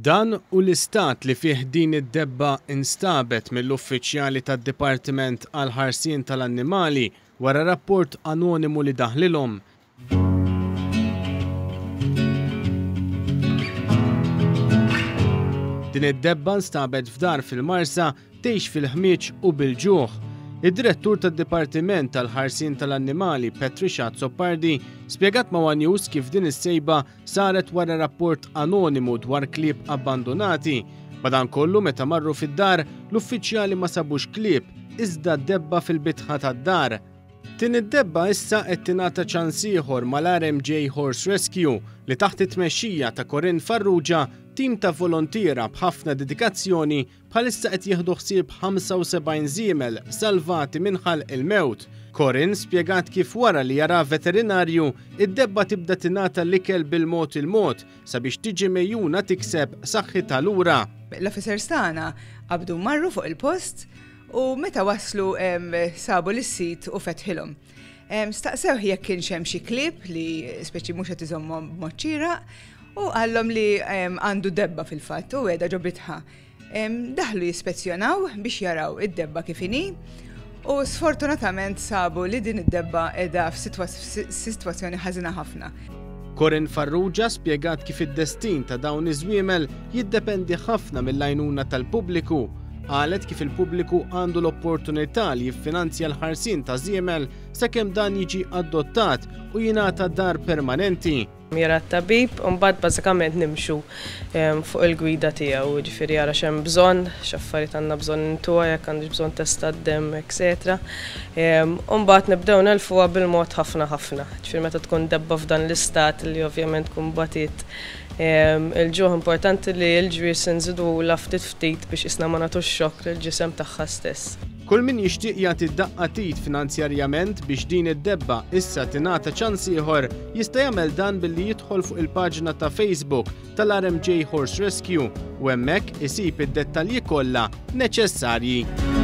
Dan u l-istat li fih din id-debba instabet mill-uffiċjali tad-Dipartiment għall-Ħarsien tal-Annimali wara rapport anonimu li daħlilhom. Din id-debba instabet f'Dar Fil-Marsa tgħix fil-ħmieġ u bil-ġuħ. Id-Direttur tad-Dipartiment tal-Ħarsien tal-Annimali Patricia Azzopardi spjegat ma' News kif din is-sejba saret wara rapport anonimu dwar klieb abbandonati. Madankollu meta marru fid-dar l-uffiċjali ma sabux klieb iżda d-debba fil-bitħa tad-dar. Din id-debba issa qed tingħata ċans ieħor mal-RMJ Horse Rescue li taħt it-tmexxija ta' Corinne Farrugia, tim ta' volontiera b'ħafna dedikazzjoni bħalissa qed jieħdu ħsieb 75 żiemel salvati minħal il-mewt. Corinne spjegat kif wara li jara veterinarju id-debba tibda tingħata l-ikel bil-mod il-mod sabiex tiġi mejjuna tikseb saħħitha lura. L-officers tagħna qabdu marru fuq il-post u meta waslu sabu lis-sid u fetħilhom. Staqsew jekk kienx hemm xi klieb li speċi mhux qed iżommhom b'mod xieraq u qallhom li għandu debba fil-fatt u qiegħda ġo bitħa. Daħlu jispezzjonaw biex jaraw id-debba kif inhi u sfortunatament sabu li din id-debba qiegħda f'sitwazzjoni ħażina ħafna. Corinne Farrugia spjegat kif id-destin ta' dawn iż-żwiemel jiddependi ħafna mill-għajnuna tal-pubbliku. Qalet kif il-pubbliku għandu l-opportunità li jiffinanzja l-ħarsien ta' żiemel sakemm dan jiġi adottat u jingħata dar permanenti. Mira t-tabib u mbagħad bażikament nimxu fuq il-gwida tiegħu, ġifieri jara x'hemm bżonn, x'affarijiet għandna bżonn intuha, jekk għandix bżonn testa d-demm, etc. U mbagħad nibdew nelfuha bil-mod ħafna. Ġifieri meta tkun debba f'dan l-istat li ovvjament tkun batiet il-ġuħ importanti li l-ġwies inżidu la ftit biex isna ma nagħtux xokk lill-ġisem tagħha stess. Kull min jixtieq jagħti daqqatit finanzjarjament biex din id-debba issa tingħata ċans ieħor jista' jagħmel dan billi jidħol fuq il-paġna ta' Facebook tal-RMJ Horse Rescue u hemmhekk isib id-dettalji kollha neċessarji.